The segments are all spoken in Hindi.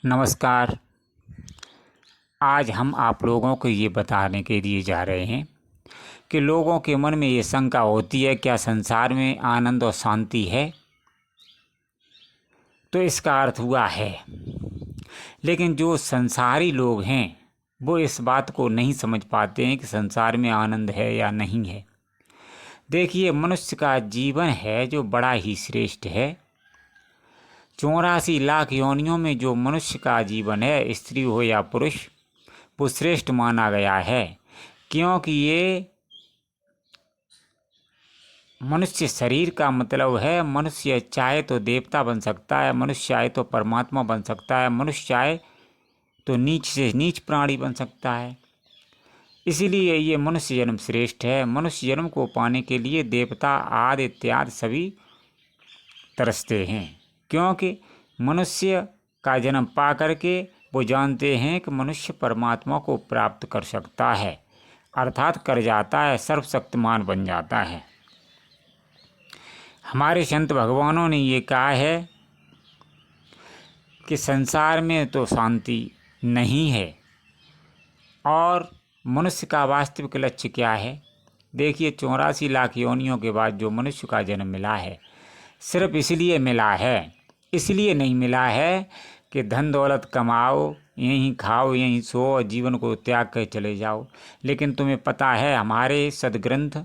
नमस्कार। आज हम आप लोगों को ये बताने के लिए जा रहे हैं कि लोगों के मन में ये शंका होती है, क्या संसार में आनंद और शांति है। तो इसका अर्थ हुआ है, लेकिन जो संसारी लोग हैं वो इस बात को नहीं समझ पाते हैं कि संसार में आनंद है या नहीं है। देखिए, मनुष्य का जीवन है जो बड़ा ही श्रेष्ठ है। 84 लाख योनियों में जो मनुष्य का जीवन है, स्त्री हो या पुरुष, वो श्रेष्ठ माना गया है, क्योंकि ये मनुष्य शरीर का मतलब है। मनुष्य चाहे तो देवता बन सकता है, मनुष्य चाहे तो परमात्मा बन सकता है, मनुष्य चाहे तो नीच से नीच प्राणी बन सकता है। इसीलिए ये मनुष्य जन्म श्रेष्ठ है। मनुष्य जन्म को पाने के लिए देवता आदि इत्यादि सभी तरसते हैं, क्योंकि मनुष्य का जन्म पा करके वो जानते हैं कि मनुष्य परमात्मा को प्राप्त कर सकता है, अर्थात कर जाता है, सर्वशक्तिमान बन जाता है। हमारे संत भगवानों ने ये कहा है कि संसार में तो शांति नहीं है। और मनुष्य का वास्तविक लक्ष्य क्या है? देखिए, 84 लाख योनियों के बाद जो मनुष्य का जन्म मिला है, सिर्फ इसलिए मिला है, इसलिए नहीं मिला है कि धन दौलत कमाओ, यहीं खाओ, यहीं सो और जीवन को त्याग कर चले जाओ। लेकिन तुम्हें पता है, हमारे सदग्रंथ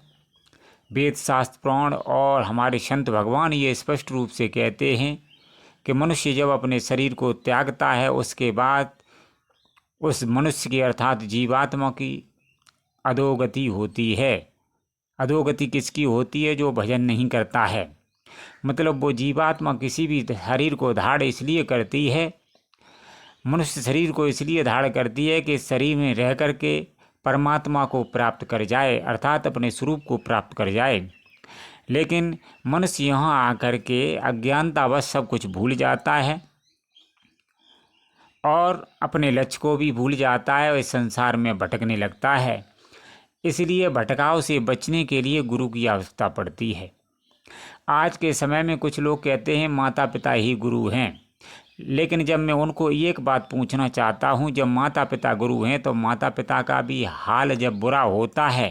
वेद शास्त्र पुराण और हमारे संत भगवान ये स्पष्ट रूप से कहते हैं कि मनुष्य जब अपने शरीर को त्यागता है, उसके बाद उस मनुष्य की अर्थात जीवात्मा की अधोगति होती है। अधोगति किसकी होती है? जो भजन नहीं करता है। मतलब वो जीवात्मा किसी भी शरीर को धारण इसलिए करती है, मनुष्य शरीर को इसलिए धारण करती है कि शरीर में रह करके परमात्मा को प्राप्त कर जाए, अर्थात अपने स्वरूप को प्राप्त कर जाए। लेकिन मनुष्य यहाँ आकर के अज्ञानतावश सब कुछ भूल जाता है और अपने लक्ष्य को भी भूल जाता है और इस संसार में भटकने लगता है। इसलिए भटकाव से बचने के लिए गुरु की आवश्यकता पड़ती है। आज के समय में कुछ लोग कहते हैं माता पिता ही गुरु हैं, लेकिन जब मैं उनको एक बात पूछना चाहता हूँ, जब माता पिता गुरु हैं तो माता पिता का भी हाल जब बुरा होता है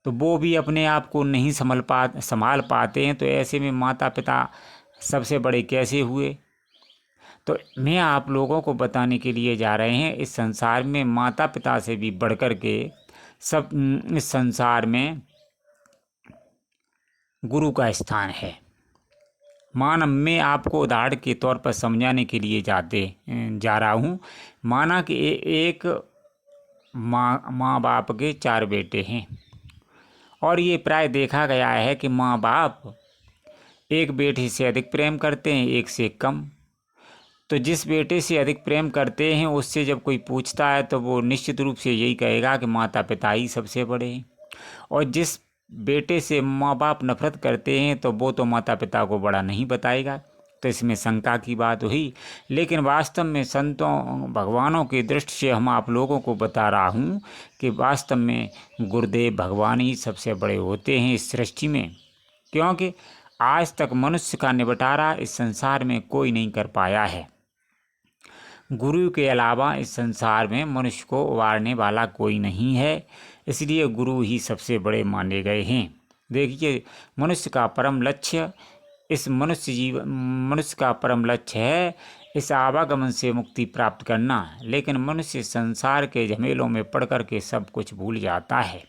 तो वो भी अपने आप को नहीं संभाल पाते हैं, तो ऐसे में माता पिता सबसे बड़े कैसे हुए? तो मैं आप लोगों को बताने के लिए जा रहे हैं, इस संसार में माता पिता से भी बढ़कर के सब इस संसार में गुरु का स्थान है। माना मैं आपको उदाहरण के तौर पर समझाने के लिए जा रहा हूँ। माना कि एक माँ बाप के 4 बेटे हैं और ये प्राय देखा गया है कि माँ बाप एक बेटे से अधिक प्रेम करते हैं, एक से कम। तो जिस बेटे से अधिक प्रेम करते हैं उससे जब कोई पूछता है तो वो निश्चित रूप से यही कहेगा कि माता पिता ही सबसे बड़े हैं। और जिस बेटे से माँ बाप नफरत करते हैं तो वो तो माता पिता को बड़ा नहीं बताएगा। तो इसमें शंका की बात हुई। लेकिन वास्तव में संतों भगवानों की दृष्टि से हम आप लोगों को बता रहा हूँ कि वास्तव में गुरुदेव भगवान ही सबसे बड़े होते हैं इस सृष्टि में, क्योंकि आज तक मनुष्य का निपटारा इस संसार में कोई नहीं कर पाया है। गुरु के अलावा इस संसार में मनुष्य को उबारने वाला कोई नहीं है, इसलिए गुरु ही सबसे बड़े माने गए हैं। देखिए, मनुष्य का परम लक्ष्य मनुष्य का परम लक्ष्य है इस आवागमन से मुक्ति प्राप्त करना। लेकिन मनुष्य संसार के झमेलों में पड़ कर के सब कुछ भूल जाता है।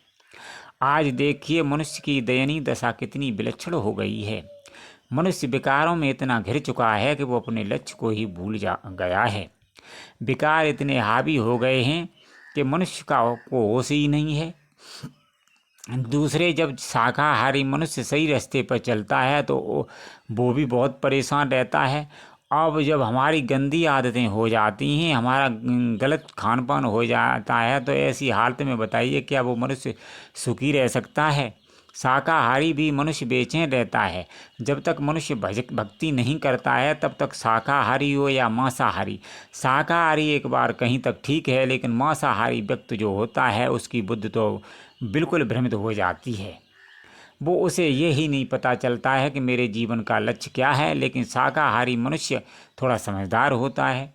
आज देखिए, मनुष्य की दयनीय दशा कितनी विलक्षण हो गई है। मनुष्य विकारों में इतना घिर चुका है कि वो अपने लक्ष्य को ही भूल गया है। विकार इतने हावी हो गए हैं कि मनुष्य को होश ही नहीं है। दूसरे, जब शाकाहारी मनुष्य सही रास्ते पर चलता है तो वो भी बहुत परेशान रहता है। अब जब हमारी गंदी आदतें हो जाती हैं, हमारा गलत खान पान हो जाता है, तो ऐसी हालत में बताइए क्या वो मनुष्य सुखी रह सकता है? शाकाहारी भी मनुष्य बेचैन रहता है। जब तक मनुष्य भक्ति नहीं करता है तब तक शाकाहारी हो या मांसाहारी, शाकाहारी एक बार कहीं तक ठीक है, लेकिन मांसाहारी व्यक्ति जो होता है उसकी बुद्धि तो बिल्कुल भ्रमित हो जाती है। वो उसे ये ही नहीं पता चलता है कि मेरे जीवन का लक्ष्य क्या है। लेकिन शाकाहारी मनुष्य थोड़ा समझदार होता है,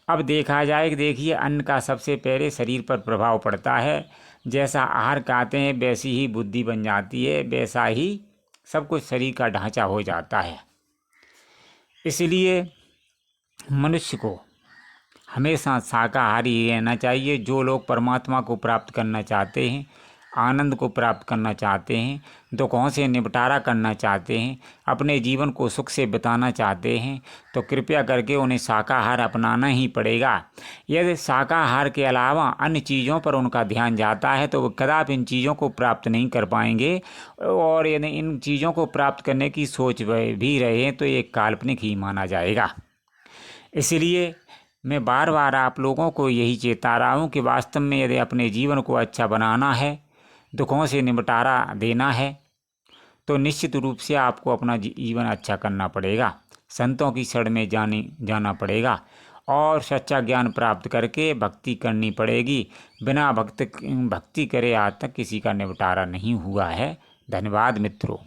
अब देखा जाए कि देखिए अन्न का सबसे पहले शरीर पर प्रभाव पड़ता है। जैसा आहार खाते हैं वैसी ही बुद्धि बन जाती है, वैसा ही सब कुछ शरीर का ढांचा हो जाता है। इसलिए मनुष्य को हमेशा शाकाहारी रहना चाहिए। जो लोग परमात्मा को प्राप्त करना चाहते हैं, आनंद को प्राप्त करना चाहते हैं, दुखों से निपटारा करना चाहते हैं, अपने जीवन को सुख से बिताना चाहते हैं, तो कृपया करके उन्हें शाकाहार अपनाना ही पड़ेगा। यदि शाकाहार के अलावा अन्य चीज़ों पर उनका ध्यान जाता है तो वो कदापि इन चीज़ों को प्राप्त नहीं कर पाएंगे, और यदि इन चीज़ों को प्राप्त करने की सोच भी रहे तो ये काल्पनिक ही माना जाएगा। इसलिए मैं बार बार आप लोगों को यही चेता रहा हूँ कि वास्तव में यदि अपने जीवन को अच्छा बनाना है, दुखों से निपटारा देना है, तो निश्चित रूप से आपको अपना जीवन अच्छा करना पड़ेगा, संतों की शरण में जाना पड़ेगा और सच्चा ज्ञान प्राप्त करके भक्ति करनी पड़ेगी। बिना भक्ति करे आज तक किसी का निपटारा नहीं हुआ है। धन्यवाद मित्रों।